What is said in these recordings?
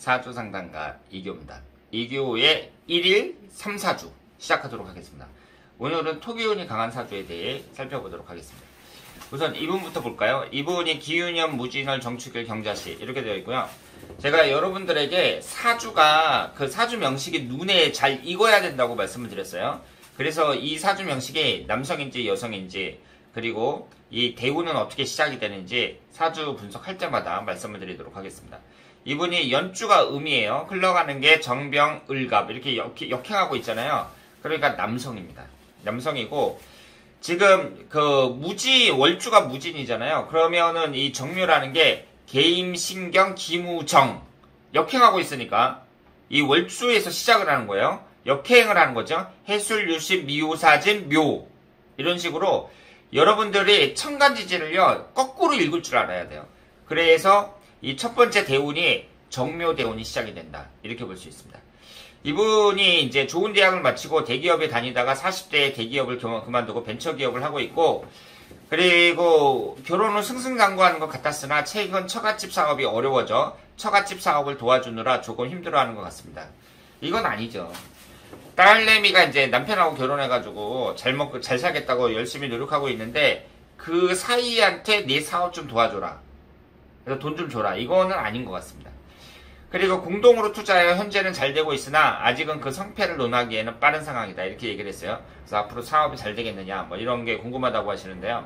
사주 상담가 이교입니다. 이교의 1일 3, 4주 시작하도록 하겠습니다. 오늘은 토기운이 강한 사주에 대해 살펴보도록 하겠습니다. 우선 이분부터 볼까요? 이분이 기운년, 무진월, 정축일, 경자시 이렇게 되어 있고요. 제가 여러분들에게 사주가 그 사주 명식이 눈에 잘 익어야 된다고 말씀을 드렸어요. 그래서 이 사주 명식이 남성인지 여성인지 그리고 이 대운은 어떻게 시작이 되는지 사주 분석할 때마다 말씀을 드리도록 하겠습니다. 이분이 연주가 음이에요. 흘러가는 게 정병, 을갑 이렇게 역행하고 있잖아요. 그러니까 남성입니다. 남성이고 지금 그 월주가 무진이잖아요. 그러면은 이 정묘라는 게 계임, 신경, 기무정 역행하고 있으니까 이 월주에서 시작을 하는 거예요. 역행을 하는 거죠. 해술, 유식, 미호사진, 묘 이런 식으로 여러분들이 천간지지를요 거꾸로 읽을 줄 알아야 돼요. 그래서 이 첫 번째 대운이 정묘 대운이 시작이 된다 이렇게 볼 수 있습니다. 이분이 이제 좋은 대학을 마치고 대기업에 다니다가 40대에 대기업을 그만두고 벤처기업을 하고 있고 그리고 결혼은 승승장구하는 것 같았으나 최근 처갓집 사업이 어려워져 처갓집 사업을 도와주느라 조금 힘들어하는 것 같습니다. 이건 아니죠. 딸내미가 이제 남편하고 결혼해가지고 잘 먹고 잘 살겠다고 열심히 노력하고 있는데 그 사이한테 내 사업 좀 도와줘라. 그래서 돈 좀 줘라. 이거는 아닌 것 같습니다. 그리고 공동으로 투자하여 현재는 잘 되고 있으나 아직은 그 성패를 논하기에는 빠른 상황이다. 이렇게 얘기를 했어요. 그래서 앞으로 사업이 잘 되겠느냐 뭐 이런 게 궁금하다고 하시는데요.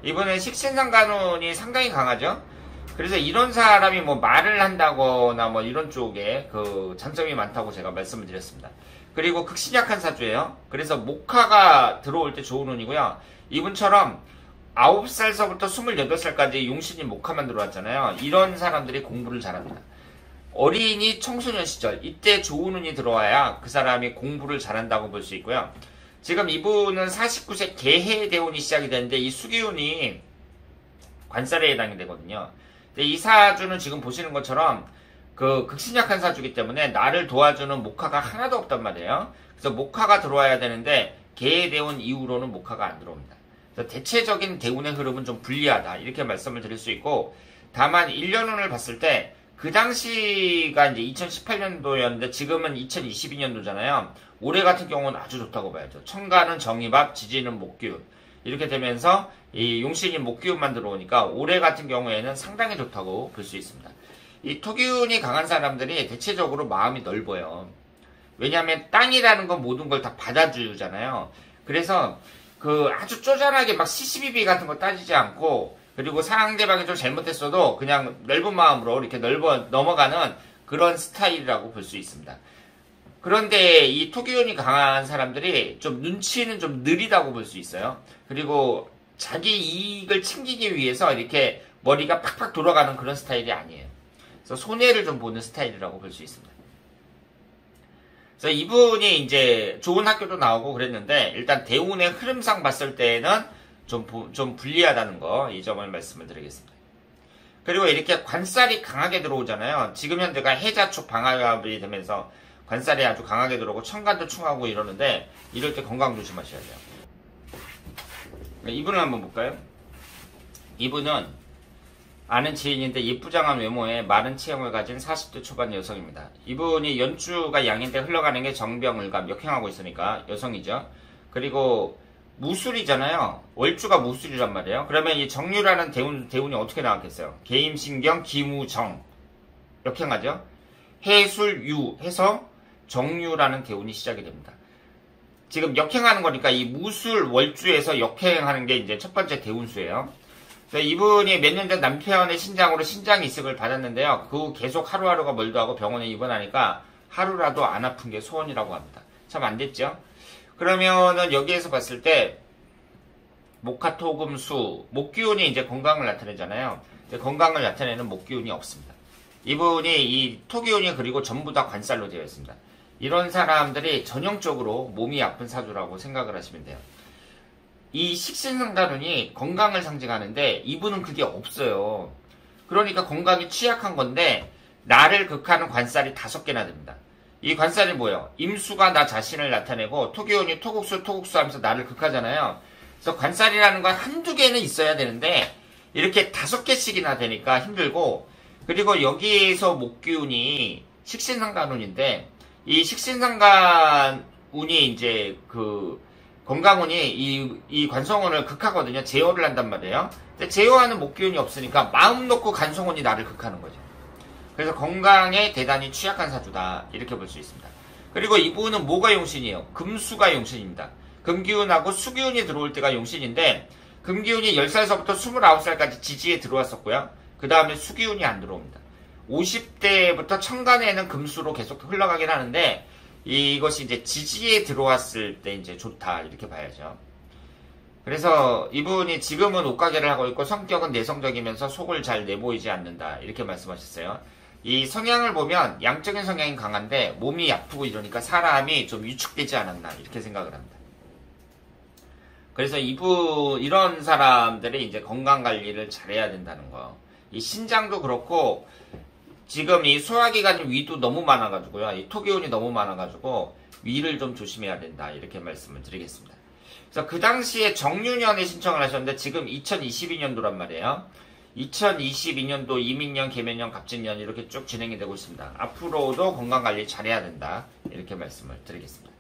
이분은 식신상간운이 상당히 강하죠. 그래서 이런 사람이 뭐 말을 한다거나 뭐 이런 쪽에 그 장점이 많다고 제가 말씀을 드렸습니다. 그리고 극신약한 사주예요. 그래서 목화가 들어올 때 좋은 운이고요. 이분처럼 9살서부터 28살까지 용신이 목화만 들어왔잖아요. 이런 사람들이 공부를 잘합니다. 어린이 청소년 시절 이때 좋은 운이 들어와야 그 사람이 공부를 잘한다고 볼 수 있고요. 지금 이분은 49세 개해 대운이 시작이 되는데 이 수기운이 관살에 해당이 되거든요. 근데 이 사주는 지금 보시는 것처럼 그 극신약한 사주이기 때문에 나를 도와주는 목화가 하나도 없단 말이에요. 그래서 목화가 들어와야 되는데 개해 대운 이후로는 목화가 안 들어옵니다. 그래서 대체적인 대운의 흐름은 좀 불리하다 이렇게 말씀을 드릴 수 있고 다만 1년운을 봤을 때 그 당시가 이제 2018년도였는데 지금은 2022년도잖아요. 올해 같은 경우는 아주 좋다고 봐야죠. 천간은 정입합, 지지는 목기운 이렇게 되면서 이 용신이 목기운만 들어오니까 올해 같은 경우에는 상당히 좋다고 볼 수 있습니다. 이 토기운이 강한 사람들이 대체적으로 마음이 넓어요. 왜냐하면 땅이라는 건 모든 걸 다 받아주잖아요. 그래서 그 아주 쪼잔하게 막 시시비비 같은 거 따지지 않고 그리고 상대방이 좀 잘못했어도 그냥 넓은 마음으로 이렇게 넘어가는 그런 스타일이라고 볼 수 있습니다. 그런데 이 토기운이 강한 사람들이 좀 눈치는 좀 느리다고 볼 수 있어요. 그리고 자기 이익을 챙기기 위해서 이렇게 머리가 팍팍 돌아가는 그런 스타일이 아니에요. 그래서 손해를 좀 보는 스타일이라고 볼 수 있습니다. 그래서 이분이 이제 좋은 학교도 나오고 그랬는데 일단 대운의 흐름상 봤을 때는 좀 불리하다는 거 이 점을 말씀을 드리겠습니다. 그리고 이렇게 관살이 강하게 들어오잖아요. 지금 현재가 해자축 방화합이 되면서 관살이 아주 강하게 들어오고 천간도 충하고 이러는데 이럴 때 건강 조심하셔야 돼요. 이분을 한번 볼까요? 이분은 아는 지인인데 예쁘장한 외모에 마른 체형을 가진 40대 초반 여성입니다. 이분이 연주가 양인데 흘러가는 게 정병을갑 역행하고 있으니까 여성이죠. 그리고 무술이잖아요. 월주가 무술이란 말이에요. 그러면 이 정유라는 대운이 어떻게 나왔겠어요? 계임신경, 기무정 역행하죠. 해술, 유 해서 정유라는 대운이 시작이 됩니다. 지금 역행하는 거니까 이 무술 월주에서 역행하는 게 이제 첫 번째 대운수예요. 이분이 몇 년 전 남편의 신장으로 신장 이식을 받았는데요. 그 후 계속 하루하루가 멀도 하고 병원에 입원하니까 하루라도 안 아픈 게 소원이라고 합니다. 참 안 됐죠? 그러면은 여기에서 봤을 때 목화토금수 목기운이 이제 건강을 나타내잖아요. 건강을 나타내는 목기운이 없습니다. 이분이 이 토기운이 그리고 전부 다 관살로 되어 있습니다. 이런 사람들이 전형적으로 몸이 아픈 사주라고 생각을 하시면 돼요. 이 식신상간운이 건강을 상징하는데 이분은 그게 없어요. 그러니까 건강이 취약한 건데 나를 극하는 관살이 5개나 됩니다. 이 관살이 뭐예요? 임수가 나 자신을 나타내고 토기운이 토국수 하면서 나를 극하잖아요. 그래서 관살이라는 건 한두 개는 있어야 되는데 이렇게 5개씩이나 되니까 힘들고 그리고 여기에서 목기운이 식신상간운인데 이 식신상간운이 이제 그 건강운이 이 관성운을 극하거든요. 제어를 한단 말이에요. 근데 제어하는 목기운이 없으니까 마음 놓고 관성운이 나를 극하는 거죠. 그래서 건강에 대단히 취약한 사주다 이렇게 볼 수 있습니다. 그리고 이분은 뭐가 용신이에요? 금수가 용신입니다. 금기운하고 수기운이 들어올 때가 용신인데 금기운이 10살서부터 29살까지 지지에 들어왔었고요. 그 다음에 수기운이 안 들어옵니다. 50대부터 천간에는 금수로 계속 흘러가긴 하는데 이것이 이제 지지에 들어왔을 때 이제 좋다 이렇게 봐야죠. 그래서 이분이 지금은 옷가게를 하고 있고 성격은 내성적이면서 속을 잘 내보이지 않는다 이렇게 말씀하셨어요. 이 성향을 보면 양적인 성향이 강한데 몸이 아프고 이러니까 사람이 좀 위축되지 않았나 이렇게 생각을 합니다. 그래서 이런 사람들이 이제 건강 관리를 잘해야 된다는 거. 이 신장도 그렇고 지금 이 소화기관 위도 너무 많아가지고요. 이 토기운이 너무 많아가지고 위를 좀 조심해야 된다 이렇게 말씀을 드리겠습니다. 그래서 그 당시에 정유년에 신청을 하셨는데 지금 2022년도란 말이에요. 2022년도 이민년, 계면년, 갑진년 이렇게 쭉 진행이 되고 있습니다. 앞으로도 건강관리 잘해야 된다 이렇게 말씀을 드리겠습니다.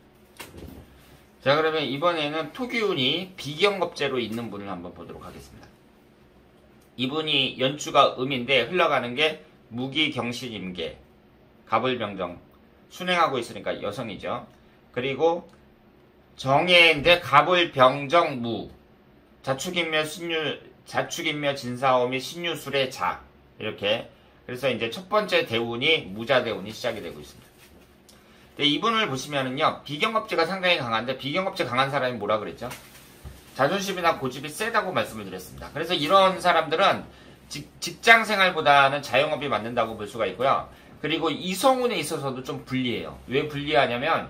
자, 그러면 이번에는 토기운이 비경겁제로 있는 분을 한번 보도록 하겠습니다. 이분이 연주가 음인데 흘러가는 게 무기경신임계, 갑을병정 순행하고 있으니까 여성이죠. 그리고 정해인데 갑을병정무, 자축인묘 진사오미 신유술의 자 이렇게. 그래서 이제 첫 번째 대운이 무자대운이 시작이 되고 있습니다. 근데 이분을 보시면은요, 비경겁제가 상당히 강한데 비경겁제 강한 사람이 뭐라 그랬죠? 자존심이나 고집이 세다고 말씀을 드렸습니다. 그래서 이런 사람들은 직장 생활보다는 자영업이 맞는다고 볼 수가 있고요. 그리고 이성운에 있어서도 좀 불리해요. 왜 불리하냐면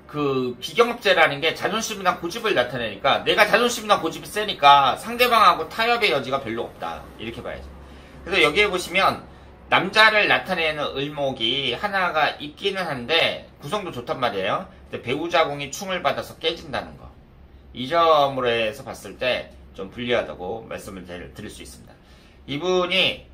그 비경업제라는 게 자존심이나 고집을 나타내니까 내가 자존심이나 고집이 세니까 상대방하고 타협의 여지가 별로 없다 이렇게 봐야죠. 그래서 여기에 보시면 남자를 나타내는 을목이 하나가 있기는 한데 구성도 좋단 말이에요. 근데 배우자궁이 충을 받아서 깨진다는 거, 이 점으로 해서 봤을 때 좀 불리하다고 말씀을 드릴 수 있습니다. 이분이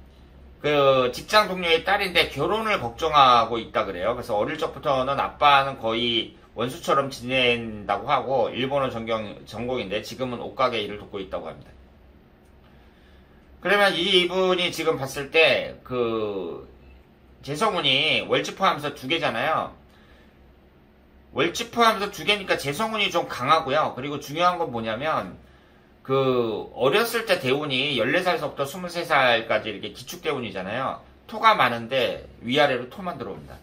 그 직장 동료의 딸인데 결혼을 걱정하고 있다 그래요. 그래서 어릴 적부터는 아빠는 거의 원수처럼 지낸다고 하고 일본어 전공인데 지금은 옷가게 일을 돕고 있다고 합니다. 그러면 이분이 지금 봤을 때 그 재성운이 월지 포함해서 2개잖아요. 월지 포함해서 2개니까 재성운이 좀 강하고요. 그리고 중요한 건 뭐냐면 그 어렸을 때 대운이 14살서부터 23살까지 이렇게 기축대운이잖아요. 토가 많은데 위아래로 토만 들어옵니다.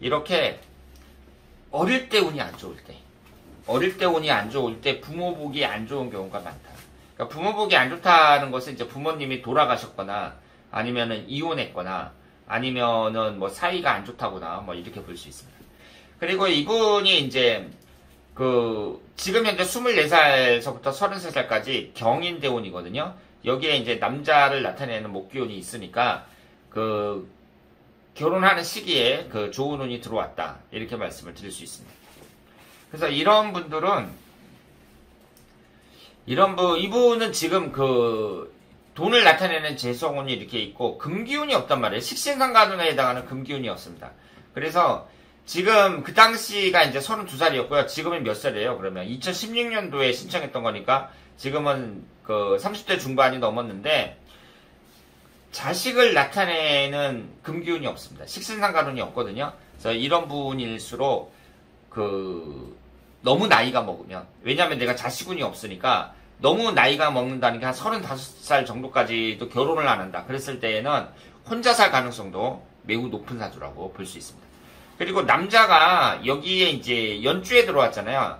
이렇게 어릴 때 운이 안 좋을 때 부모 복이 안 좋은 경우가 많다. 그러니까 부모 복이 안 좋다는 것은 이제 부모님이 돌아가셨거나 아니면은 이혼했거나 아니면은 뭐 사이가 안 좋다거나 뭐 이렇게 볼 수 있습니다. 그리고 이분이 이제 지금 현재 24살서부터 33살까지 경인대운이거든요. 여기에 이제 남자를 나타내는 목기운이 있으니까 결혼하는 시기에 좋은 운이 들어왔다 이렇게 말씀을 드릴 수 있습니다. 그래서 이런 분들은 이분은 지금 돈을 나타내는 재성운이 이렇게 있고 금기운이 없단 말이에요. 식신상간운에 해당하는 금기운이 없습니다. 그래서 지금 그 당시가 이제 32살이었고요. 지금은 몇 살이에요? 그러면 2016년도에 신청했던 거니까 지금은 30대 중반이 넘었는데 자식을 나타내는 금기운이 없습니다. 식신상간운이 없거든요. 그래서 이런 분일수록 너무 나이가 먹으면, 왜냐하면 내가 자식운이 없으니까 너무 나이가 먹는다는 게 한 35살 정도까지도 결혼을 안 한다. 그랬을 때에는 혼자 살 가능성도 매우 높은 사주라고 볼 수 있습니다. 그리고 남자가 여기에 이제 연주에 들어왔잖아요.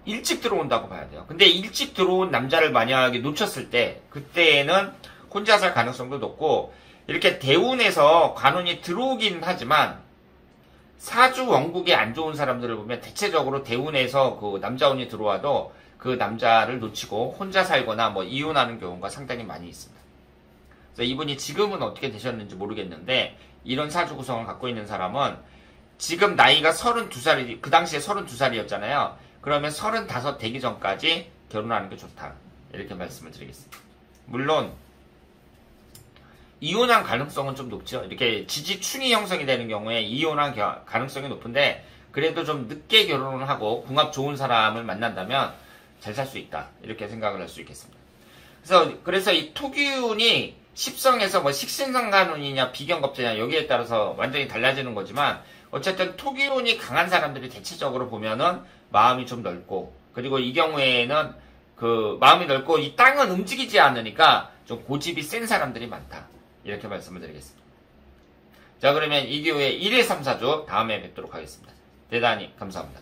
일찍 들어온다고 봐야 돼요. 근데 일찍 들어온 남자를 만약에 놓쳤을 때 그때에는 혼자 살 가능성도 높고, 이렇게 대운에서 관운이 들어오긴 하지만 사주 원국이 안 좋은 사람들을 보면 대체적으로 대운에서 남자운이 들어와도 그 남자를 놓치고 혼자 살거나 뭐 이혼하는 경우가 상당히 많이 있습니다. 그래서 이분이 지금은 어떻게 되셨는지 모르겠는데 이런 사주 구성을 갖고 있는 사람은 지금 나이가 32살이, 그 당시에 32살이었잖아요. 그러면 35 되기 전까지 결혼하는 게 좋다. 이렇게 말씀을 드리겠습니다. 물론 이혼한 가능성은 좀 높죠. 이렇게 지지충이 형성이 되는 경우에 이혼한 가능성이 높은데 그래도 좀 늦게 결혼을 하고 궁합 좋은 사람을 만난다면 잘 살 수 있다. 이렇게 생각을 할 수 있겠습니다. 그래서 이 토기운이 십성에서 뭐 식신상간운이냐 비견겁제냐 여기에 따라서 완전히 달라지는 거지만 어쨌든 토기운이 강한 사람들이 대체적으로 보면은 마음이 좀 넓고 그리고 이 경우에는 그 마음이 넓고 이 땅은 움직이지 않으니까 좀 고집이 센 사람들이 많다. 이렇게 말씀을 드리겠습니다. 자, 그러면 이기호의 1일 3, 4주 다음에 뵙도록 하겠습니다. 대단히 감사합니다.